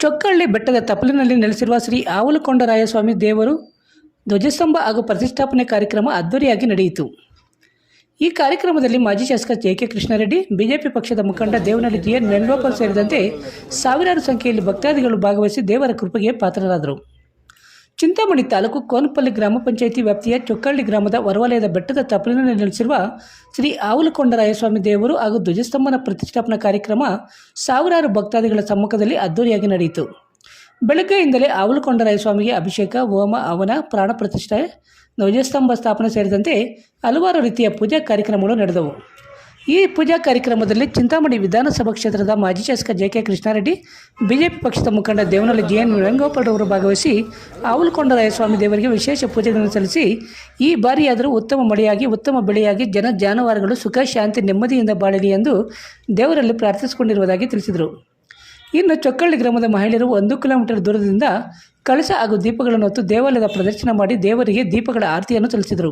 ಚೊಕ್ಕಹಳ್ಳಿ ಬೆಟ್ಟದ ತಪ್ಪಲಿನಲ್ಲಿ ನೆಲೆಸಿರುವ ಶ್ರೀ ಆವಲುಕೊಂಡರಾಯಸ್ವಾಮಿ ದೇವರು ಧ್ವಜಸ್ತಂಭ ಹಾಗೂ ಪ್ರತಿಷ್ಠಾಪನೆ ಕಾರ್ಯಕ್ರಮ ಅದ್ದೂರಿಯಾಗಿ ನಡೆಯಿತು. ಈ ಕಾರ್ಯಕ್ರಮದಲ್ಲಿ ಮಾಜಿ ಶಾಸಕ ಜೆ.ಕೆ. ಕೃಷ್ಣಾರೆಡ್ಡಿ, ಬಿಜೆಪಿ ಪಕ್ಷದ ಮುಖಂಡ ದೇವನಹಳ್ಳಿ ಜಿ.ಎನ್. ವೇಣುಗೋಪಾಲ್ ಸೇರಿದಂತೆ ಸಾವಿರಾರು ಸಂಖ್ಯೆಯಲ್ಲಿ ಭಕ್ತಾದಿಗಳು ಭಾಗವಹಿಸಿ ದೇವರ ಕೃಪೆಗೆ ಪಾತ್ರರಾದರು. ಚಿಂತಾಮಣಿ ತಾಲೂಕು ಕೋನಪಲ್ಲಿ ಗ್ರಾಮ ಪಂಚಾಯಿತಿ ವ್ಯಾಪ್ತಿಯ ಚೊಕ್ಕಹಳ್ಳಿ ಗ್ರಾಮದ ಹೊರವಲಯದ ಬೆಟ್ಟದ ತಪ್ಪಲಿನಲ್ಲಿ ನೆಲೆಸಿರುವ ಶ್ರೀ ಆವಲುಕೊಂಡರಾಯಸ್ವಾಮಿ ದೇವರು ಹಾಗೂ ಧ್ವಜಸ್ತಂಭನ ಪ್ರತಿಷ್ಠಾಪನಾ ಕಾರ್ಯಕ್ರಮ ಸಾವಿರಾರು ಭಕ್ತಾದಿಗಳ ಸಮ್ಮುಖದಲ್ಲಿ ಅದ್ದೂರಿಯಾಗಿ ನಡೆಯಿತು. ಬೆಳಗ್ಗೆಯಿಂದಲೇ ಆವಲುಕೊಂಡರಾಯಸ್ವಾಮಿಗೆ ಅಭಿಷೇಕ, ಹೋಮ, ಹವನ, ಪ್ರಾಣ ಪ್ರತಿಷ್ಠೆ, ಧ್ವಜಸ್ತಂಭ ಸ್ಥಾಪನೆ ಸೇರಿದಂತೆ ಹಲವಾರು ರೀತಿಯ ಪೂಜಾ ಕಾರ್ಯಕ್ರಮಗಳು ನಡೆದವು. ಈ ಪೂಜಾ ಕಾರ್ಯಕ್ರಮದಲ್ಲಿ ಚಿಂತಾಮಣಿ ವಿಧಾನಸಭಾ ಕ್ಷೇತ್ರದ ಮಾಜಿ ಶಾಸಕ ಜೆ.ಕೆ. ಕೃಷ್ಣಾರೆಡ್ಡಿ, ಬಿಜೆಪಿ ಪಕ್ಷದ ಮುಖಂಡ ದೇವನಹಳ್ಳಿ ಜಿ.ಎನ್. ವೇಣುಗೋಪಾಲ್ ಅವರು ಭಾಗವಹಿಸಿ ಆವಲುಕೊಂಡರಾಯಸ್ವಾಮಿ ದೇವರಿಗೆ ವಿಶೇಷ ಪೂಜೆಗಳನ್ನು ಸಲ್ಲಿಸಿ ಈ ಬಾರಿಯಾದರೂ ಉತ್ತಮ ಮಳೆಯಾಗಿ ಉತ್ತಮ ಬೆಳೆಯಾಗಿ ಜಾನುವಾರುಗಳು ಸುಖ, ಶಾಂತಿ, ನೆಮ್ಮದಿಯಿಂದ ಬಾಳಲಿ ಎಂದು ದೇವರಲ್ಲಿ ಪ್ರಾರ್ಥಿಸಿಕೊಂಡಿರುವುದಾಗಿ ತಿಳಿಸಿದರು. ಇನ್ನು ಚೊಕ್ಕಹಳ್ಳಿ ಗ್ರಾಮದ ಮಹಿಳೆಯರು 1 ಕಿಲೋಮೀಟರ್ ದೂರದಿಂದ ಕಳಶ ಹಾಗೂ ದೀಪಗಳನ್ನು ಹೊತ್ತು ದೇವಾಲಯದ ಪ್ರದರ್ಶನ ಮಾಡಿ ದೇವರಿಗೆ ದೀಪಗಳ ಆರತಿಯನ್ನು ಸಲ್ಲಿಸಿದರು.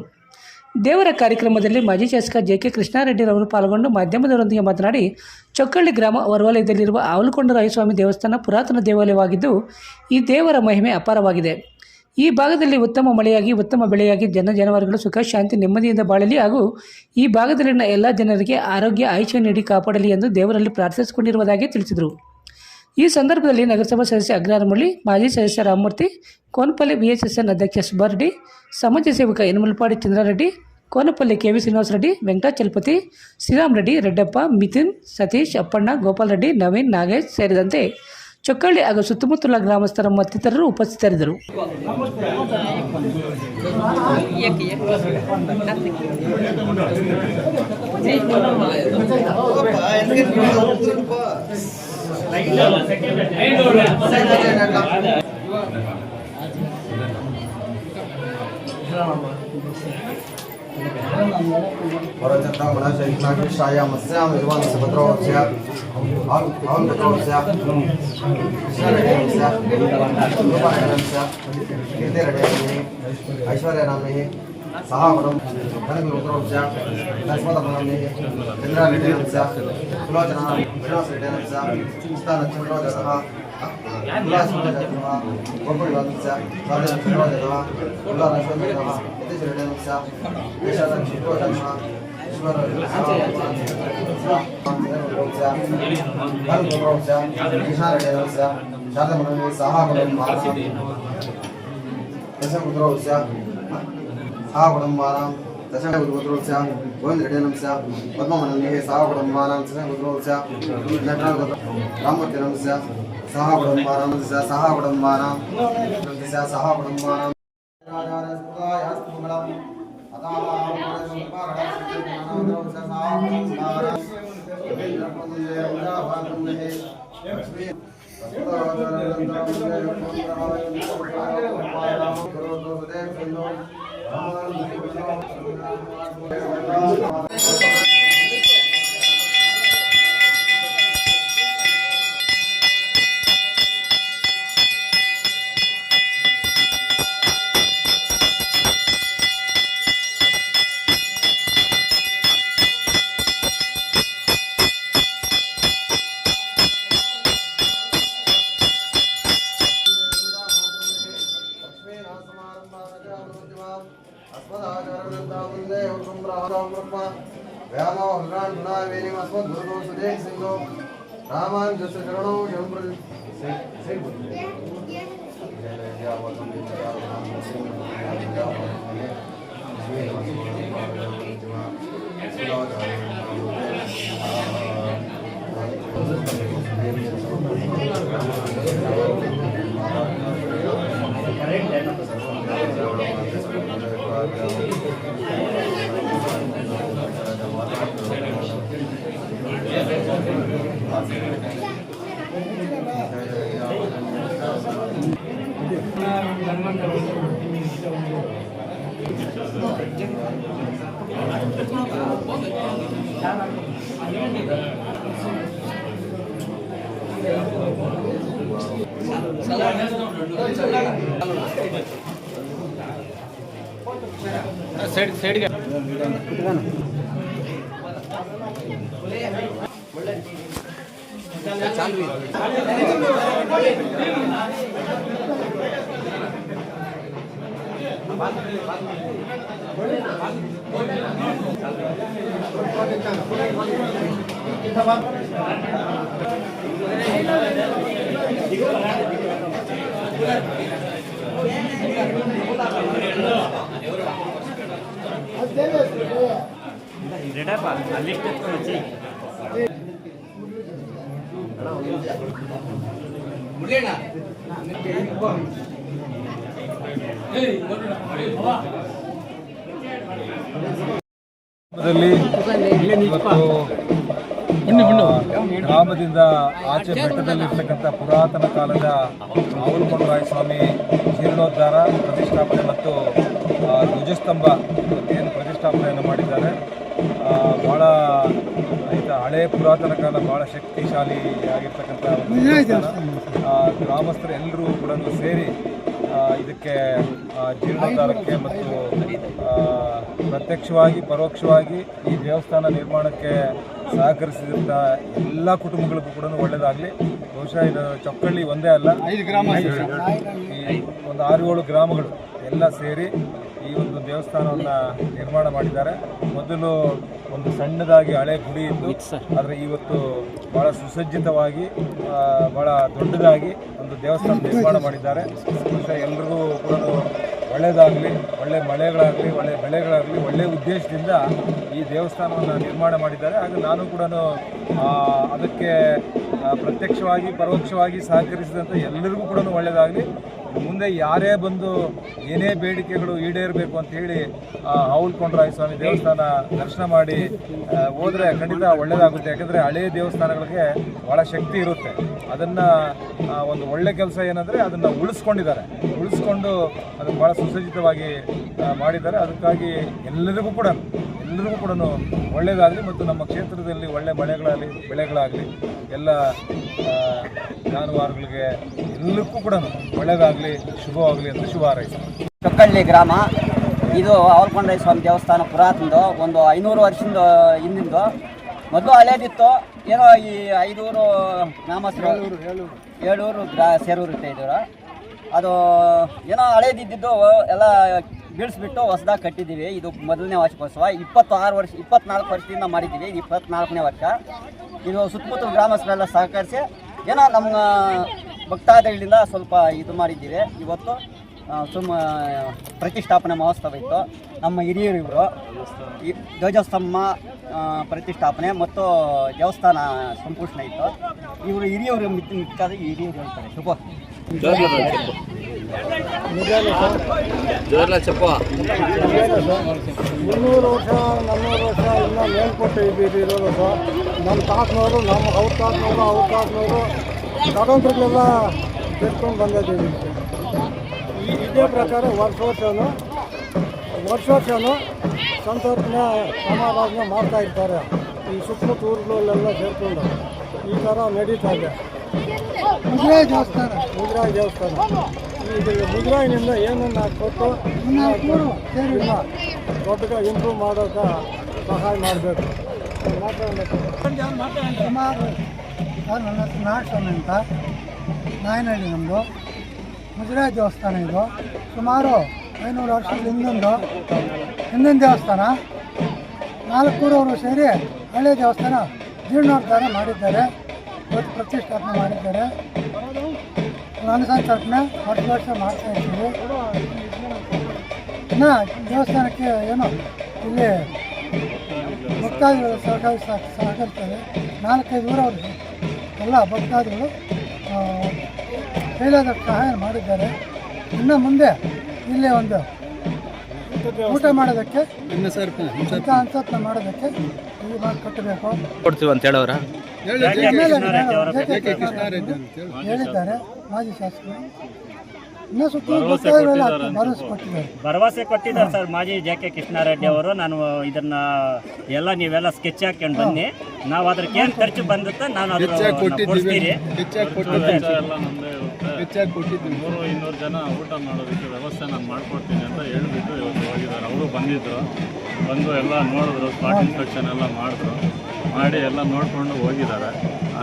ದೇವರ ಕಾರ್ಯಕ್ರಮದಲ್ಲಿ ಮಾಜಿ ಶಾಸಕ ಜೆ.ಕೆ. ಕೃಷ್ಣಾರೆಡ್ಡಿರವರು ಪಾಲ್ಗೊಂಡು ಮಾಧ್ಯಮದವರೊಂದಿಗೆ ಮಾತನಾಡಿ, ಚೊಕ್ಕಹಳ್ಳಿ ಗ್ರಾಮ ಹೊರವಲಯದಲ್ಲಿರುವ ಆವಲುಕೊಂಡರಾಯಸ್ವಾಮಿ ದೇವಸ್ಥಾನ ಪುರಾತನ ದೇವಾಲಯವಾಗಿದ್ದು ಈ ದೇವರ ಮಹಿಮೆ ಅಪಾರವಾಗಿದೆ. ಈ ಭಾಗದಲ್ಲಿ ಉತ್ತಮ ಮಳೆಯಾಗಿ ಉತ್ತಮ ಬೆಳೆಯಾಗಿ ಜಾನುವಾರುಗಳು ಸುಖ, ಶಾಂತಿ, ನೆಮ್ಮದಿಯಿಂದ ಬಾಳಲಿ ಹಾಗೂ ಈ ಭಾಗದಲ್ಲಿನ ಎಲ್ಲ ಜನರಿಗೆ ಆರೋಗ್ಯ, ಆಯುಷ್ಯ ನೀಡಿ ಕಾಪಾಡಲಿ ಎಂದು ದೇವರಲ್ಲಿ ಪ್ರಾರ್ಥಿಸಿಕೊಂಡಿರುವುದಾಗಿ ತಿಳಿಸಿದರು. ಈ ಸಂದರ್ಭದಲ್ಲಿ ನಗರಸಭಾ ಸದಸ್ಯ ಅಗ್ರಹಾರಮುರಳಿ, ಮಾಜಿ ಸದಸ್ಯ ರಾಮಮೂರ್ತಿ, ಕೋನಪಲ್ಲಿ ವಿಎಚ್ಎಸ್ಎನ್ ಅಧ್ಯಕ್ಷ ಸುಬ್ಬಾರೆಡ್ಡಿ, ಸಮಾಜ ಸೇವಕ ಯನಮಲಪಾಡಿ ಚಂದ್ರಾರೆಡ್ಡಿ, ಕೋನಪಲ್ಲಿ ಕೆ.ವಿ. ಶ್ರೀನಿವಾಸ ರೆಡ್ಡಿ, ವೆಂಕಟಾಚಲಪತಿ, ಶ್ರೀರಾಮ್ ರೆಡ್ಡಿ, ರೆಡ್ಡಪ್ಪ, ಮಿಥುನ್, ಸತೀಶ್, ಅಪ್ಪಣ್ಣ, ಗೋಪಾಲ್ ರೆಡ್ಡಿ, ನವೀನ್, ನಾಗೇಶ್ ಸೇರಿದಂತೆ ಚೊಕ್ಕಹಳ್ಳಿ ಹಾಗೂ ಸುತ್ತಮುತ್ತಲ ಗ್ರಾಮಸ್ಥರ ಮತ್ತಿತರರು ಉಪಸ್ಥಿತರಿದ್ದರು. ऐश्वर्यनाम्नि सहावरं धनगुरुद्रोस्य लक्ष्मणनाम्नि चन्द्रारेड्डिनस्य सुलोचना विनाशरेड्डिनस्य स्थानचन्द्रोदयः उल्लासरेड्डिनस्य गोकुलनाथस्य साधनचन्द्रोदयः उल्लासरेड्डिनः यतीशरेड्डिनस्य यशलक्ष्मीरोदयः कृष्णारेड्डिनस्य शारदमनस्य सहावरं दशमुद्रोस्य सहाकुटुम्बानां दशमुद्रोस्य गोविन्दरेड्डिनस्य पद्ममनस्य सहाकुटुम्बानां दशमुद्रोस्य राममूर्तिनस्य सहाकुटुम्बानां सहाकुटुम्बानां ಸೈಡ್ಗೆ चालू ಗ್ರಾಮದಿಂದ ಆಚೆ ಬೆಟ್ಟದಲ್ಲಿರ್ತಕ್ಕಂಥ ಪುರಾತನ ಕಾಲದ ಆವಲುಕೊಂಡರಾಯ ಸ್ವಾಮಿ ಜೀರ್ಣೋದ್ಧಾರ ಪ್ರತಿಷ್ಠಾಪನೆ ಮತ್ತು ಧ್ವಜಸ್ತಂಭ ಏನು ಪ್ರತಿಷ್ಠಾಪನೆಯನ್ನು ಮಾಡಿದ್ದಾರೆ. ಭಾಳ ಹಳೆಯ ಪುರಾತನ ಕಾಲ ಭಾಳ ಶಕ್ತಿಶಾಲಿಯಾಗಿರ್ತಕ್ಕಂಥ ಗ್ರಾಮಸ್ಥರು ಎಲ್ಲರೂ ಕೂಡ ಸೇರಿ ಇದಕ್ಕೆ ಜೀರ್ಣೋದ್ಧಾರಕ್ಕೆ ಮತ್ತು ಪ್ರತ್ಯಕ್ಷವಾಗಿ ಪರೋಕ್ಷವಾಗಿ ಈ ದೇವಸ್ಥಾನ ನಿರ್ಮಾಣಕ್ಕೆ ಸಹಕರಿಸಿದಂಥ ಎಲ್ಲ ಕುಟುಂಬಗಳಿಗೂ ಕೂಡ ಒಳ್ಳೆಯದಾಗಲಿ. ಬಹುಶಃ ಇದು ಚೊಕ್ಕಳ್ಳಿ ಒಂದೇ ಅಲ್ಲ, 5 ಗ್ರಾಮ, ಈ ಒಂದು 6-7 ಗ್ರಾಮಗಳು ಎಲ್ಲ ಸೇರಿ ಈ ಒಂದು ದೇವಸ್ಥಾನವನ್ನು ನಿರ್ಮಾಣ ಮಾಡಿದ್ದಾರೆ. ಮೊದಲು ಒಂದು ಸಣ್ಣದಾಗಿ ಹಳೆ ಗುಡಿ ಇತ್ತು, ಆದರೆ ಇವತ್ತು ಭಾಳ ಸುಸಜ್ಜಿತವಾಗಿ ಭಾಳ ದೊಡ್ಡದಾಗಿ ಒಂದು ದೇವಸ್ಥಾನ ನಿರ್ಮಾಣ ಮಾಡಿದ್ದಾರೆ. ಬಹುಶಃ ಎಲ್ರಿಗೂ ಕೂಡ ಒಳ್ಳೆಯದಾಗಲಿ, ಒಳ್ಳೆ ಮಳೆಗಳಾಗಲಿ, ಒಳ್ಳೆ ಬೆಳೆಗಳಾಗಲಿ, ಒಳ್ಳೆಯ ಉದ್ದೇಶದಿಂದ ಈ ದೇವಸ್ಥಾನವನ್ನು ನಿರ್ಮಾಣ ಮಾಡಿದ್ದಾರೆ. ಹಾಗೂ ನಾನು ಕೂಡ ಅದಕ್ಕೆ ಪ್ರತ್ಯಕ್ಷವಾಗಿ ಪರೋಕ್ಷವಾಗಿ ಸಹಕರಿಸಿದಂಥ ಎಲ್ಲರಿಗೂ ಕೂಡ ಒಳ್ಳೆಯದಾಗಲಿ. ಮುಂದೆ ಯಾರೇ ಬಂದು ಏನೇ ಬೇಡಿಕೆಗಳು ಈಡೇರಬೇಕು ಅಂಥೇಳಿ ಆವಲುಕೊಂಡರಾಯ ಸ್ವಾಮಿ ದೇವಸ್ಥಾನ ದರ್ಶನ ಮಾಡಿ ಹೋದರೆ ಖಂಡಿತ ಒಳ್ಳೆಯದಾಗುತ್ತೆ. ಯಾಕಂದರೆ ಹಳೆಯ ದೇವಸ್ಥಾನಗಳಿಗೆ ಭಾಳ ಶಕ್ತಿ ಇರುತ್ತೆ. ಅದನ್ನು ಒಂದು ಒಳ್ಳೆ ಕೆಲಸ ಏನಂದರೆ ಅದನ್ನು ಉಳಿಸ್ಕೊಂಡು ಅದನ್ನು ಭಾಳ ಸುಸಜ್ಜಿತವಾಗಿ ಮಾಡಿದ್ದಾರೆ. ಅದಕ್ಕಾಗಿ ಎಲ್ಲರಿಗೂ ಕೂಡ ಒಳ್ಳೆಯದಾಗಲಿ ಮತ್ತು ನಮ್ಮ ಕ್ಷೇತ್ರದಲ್ಲಿ ಒಳ್ಳೆ ಮಳೆಗಳಾಗಲಿ, ಬೆಳೆಗಳಾಗಲಿ, ಎಲ್ಲ ಜಾನುವಾರುಗಳಿಗೆ ಎಲ್ಲಕ್ಕೂ ಕೂಡ ಒಳ್ಳೆಯದಾಗಲಿ, ಶುಭವಾಗಲಿ ಅಂತ ಶುಭ ಹಾರೈಸ್ತೀನಿ. ಚೊಕ್ಕಳ್ಳಿ ಗ್ರಾಮ ಇದು ಆವಲುಕೊಂಡರಾಯ ಸ್ವಾಮಿ ದೇವಸ್ಥಾನ ಪುರಾತನದು, ಒಂದು 500 ವರ್ಷದ ಹಿಂದಿಂದು. ಮೊದಲು ಹಳೇದಿತ್ತು, ಏನೋ ಈ 500 ಗ್ರಾಮಸ್ಥರು 7 ಸೇರೂರು ಇಟ್ಟಿದ್ರು. ಅದು ಏನೋ ಹಳೇದಿದ್ದು ಎಲ್ಲ ಬೀಳಿಸ್ಬಿಟ್ಟು ಹೊಸದಾಗಿ ಕಟ್ಟಿದ್ದೀವಿ. ಇದು ಮೊದಲನೇ ವಾರ್ಷಿಕೋತ್ಸವ. 24 ವರ್ಷದಿಂದ ಮಾಡಿದ್ದೀವಿ. ಇದು 24ನೇ ವರ್ಷ. ಇದು ಸುತ್ತಮುತ್ತಲ ಗ್ರಾಮಸ್ಥರೆಲ್ಲ ಸಹಕರಿಸಿ ಏನೋ ನಮ್ಮ ಭಕ್ತಾದಿಗಳಿಂದ ಸ್ವಲ್ಪ ಇದು ಮಾಡಿದ್ದೀವಿ. ಇವತ್ತು ಪ್ರತಿಷ್ಠಾಪನೆ ಮಹೋತ್ಸವ ಇತ್ತು. ನಮ್ಮ ಹಿರಿಯರು ಇವರು ಈ ಧ್ವಜಸ್ತಂಭ ಪ್ರತಿಷ್ಠಾಪನೆ ಮತ್ತು ದೇವಸ್ಥಾನ ಸಂಪೂರ್ಣ ಇತ್ತು. ಇವರು ಹಿರಿಯವರು ಮಿಕ್ಕಾದ ಹಿರಿಯರು ಹೇಳ್ತಾರೆ. ಶುಭ ಜೋರ್ಲ 300 ವರ್ಷ 400 ವರ್ಷ ಇನ್ನೂ ಮೇಲ್ಪಟ್ಟು ಇರೋದು ಸರ್. ನಮ್ಮ ತಾತನವರು, ಅವ್ರ ತಾತನವರು ಸ್ವಾತಂತ್ರ್ಯಕ್ಕೆಲ್ಲ ತೆಗೆದುಕೊಂಡು ಬಂದಿದ್ದೀವಿ. ಇದೇ ಪ್ರಕಾರ ವರ್ಷವೂ ಸಂತರ್ಪಣೆ ಸಮಾರಾಧನೆ ಮಾಡ್ತಾ ಇರ್ತಾರೆ. ಈ ಸುತ್ತಮುತ್ತ ಊರುಗಳಲ್ಲೆಲ್ಲ ಸೇರಿಕೊಂಡು ಈ ಥರ ನಡೀತಾ ಇದೆ. ಮುಜರಾಯಿ ದೇವಸ್ಥಾನ ಇದು ಮುಜರಾಯಿನಿಂದ ಏನನ್ನು ಕೊಟ್ಟು ದೊಡ್ಡದಾಗಿ ಇಂಪ್ರೂವ್ ಮಾಡೋಕೆ ಸಹಾಯ ಮಾಡಬೇಕು. ಸುಮಾರು ನನ್ನ ಹೆಸರು ನಾಗಸ್ವಾಮಿ ಅಂತ, ನಾಯನಹಳ್ಳಿ ನಮ್ಮದು. ಮುಜರಾಯಿ ದೇವಸ್ಥಾನ ಇದು. ಸುಮಾರು 500 ವರ್ಷದ ಹಿಂದಿನ ದೇವಸ್ಥಾನ. 4 ಊರವರು ಸೇರಿ ಹಳೆ ದೇವಸ್ಥಾನ ಜೀರ್ಣೋದ್ಧಾರ ಮಾಡಿದ್ದಾರೆ, ಪ್ರತಿಷ್ಠಾಪನೆ ಮಾಡಿದ್ದಾರೆ. ಅನುಸಂತರ್ಪಣೆ ವರ್ಷ ಮಾಡ್ತಾ ಇರ್ತೀವಿ. ಇನ್ನು ದೇವಸ್ಥಾನಕ್ಕೆ ಏನೋ ಇಲ್ಲಿ ಭಕ್ತಾದಿಗಳು ಸಹಕರಿಸ್ತಾರೆ. 4-5 ಊರವರು ಎಲ್ಲ ಭಕ್ತಾದಿಗಳು ಕೈಲಾದ ಸಹಾಯ ಮಾಡಿದ್ದಾರೆ. ಇನ್ನು ಮುಂದೆ ಇಲ್ಲಿ ಒಂದು ಊಟ ಮಾಡೋದಕ್ಕೆ ಅನ್ಸತ್ನ ಮಾಡೋದಕ್ಕೆ ಇಲ್ಲಿ ಕಟ್ಟಬೇಕು ಕೊಡ್ತೀವಿ ಅಂತ ಹೇಳೋರ ಹೇಳಿದ್ದಾರೆ ಮಾಜಿ ಶಾಸಕರು. ಇನ್ನೂ ಭರವಸೆ ಕೊಟ್ಟಿದ್ದಾರೆ ಸರ್ ಮಾಜಿ ಜೆ.ಕೆ. ಕೃಷ್ಣಾರೆಡ್ಡಿ ಅವರು. ನಾನು ಇದನ್ನ ಎಲ್ಲ ನೀವೆಲ್ಲ ಸ್ಕೆಚ್ ಹಾಕೊಂಡು ಬನ್ನಿ, ನಾವು ಅದಕ್ಕೆ ಏನು ಖರ್ಚು ಬಂದುತ್ತೆ ನಾನು ಕೊಡ್ತೀರಿ. 100-200 ಜನ ಊಟ ಮಾಡೋದಕ್ಕೆ ವ್ಯವಸ್ಥೆ ನಾನು ಮಾಡ್ಕೊಡ್ತೀನಿ ಅಂತ ಹೇಳಿಬಿಟ್ಟು ಇವತ್ತು ಹೋಗಿದ್ದಾರೆ. ಅವರು ಬಂದು ಎಲ್ಲ ನೋಡಿದ್ರು, ಸ್ಪಾಟ್ ಇನ್ಸ್ಪೆಕ್ಷನ್ ಎಲ್ಲ ಮಾಡಿ ಎಲ್ಲ ನೋಡಿಕೊಂಡು ಹೋಗಿದ್ದಾರೆ.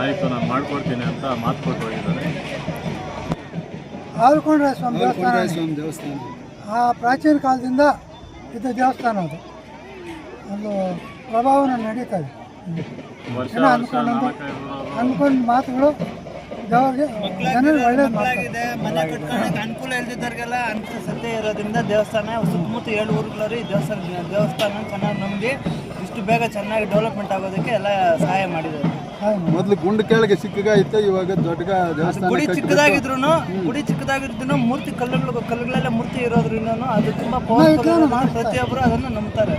ಆಯಿತು ನಾನು ಮಾಡ್ಕೊಡ್ತೀನಿ ಅಂತ ಮಾತು ಕೊಟ್ಟು ಹೋಗಿದ್ದಾರೆ. ಆವಲಕೊಂಡರಾಯ ಸ್ವಾಮಿ ದೇವಸ್ಥಾನ ಆ ಪ್ರಾಚೀನ ಕಾಲದಿಂದ ಇದು ದೇವಸ್ಥಾನ ಅದು ಒಂದು ಪ್ರಭಾವನ ನಡೀತಾ ಇದೆ. ಏನೋ ಅಂದ್ಕೊಂಡು ಮಾತುಗಳು ದೇವರಿಗೆ ಜನರಿಗೆ ಒಳ್ಳೇದು ಮಾಡ್ತಾರೆ. ಮನೆ ಕಟ್ಕೊಳ್ಳೋಕೆ ಅನುಕೂಲ ಇಲ್ದಿದ್ದವ್ರಿಗೆಲ್ಲ ಅಂತ ಸದ್ಯ ಇರೋದ್ರಿಂದ ದೇವಸ್ಥಾನ ಸುತ್ತಮುತ್ತ 7 ಊರುಗಳವರು ಈ ದೇವಸ್ಥಾನ ಚೆನ್ನಾಗಿ ನಂಬಿ ಇಷ್ಟು ಬೇಗ ಚೆನ್ನಾಗಿ ಡೆವಲಪ್ಮೆಂಟ್ ಆಗೋದಕ್ಕೆ ಎಲ್ಲ ಸಹಾಯ ಮಾಡಿದ್ದಾರೆ. ಮೊದಲು ಗುಂಡು ಕೆಳಗೆ ಚಿಕ್ಕಗ ಇತ್ತು, ಇವಾಗ ದೊಡ್ಡ ದೇವಸ್ಥಾನ. ಗುಡಿ ಚಿಕ್ಕದಾಗಿದ್ರು ಮೂರ್ತಿ ಕಲ್ಲುಗಳೆಲ್ಲ ಮೂರ್ತಿ ಇರೋದ್ರಿಂದ ಅದು ತುಂಬಾ ಪ್ರತಿಯೊಬ್ಬರು ಅದನ್ನು ನಂಬ್ತಾರೆ.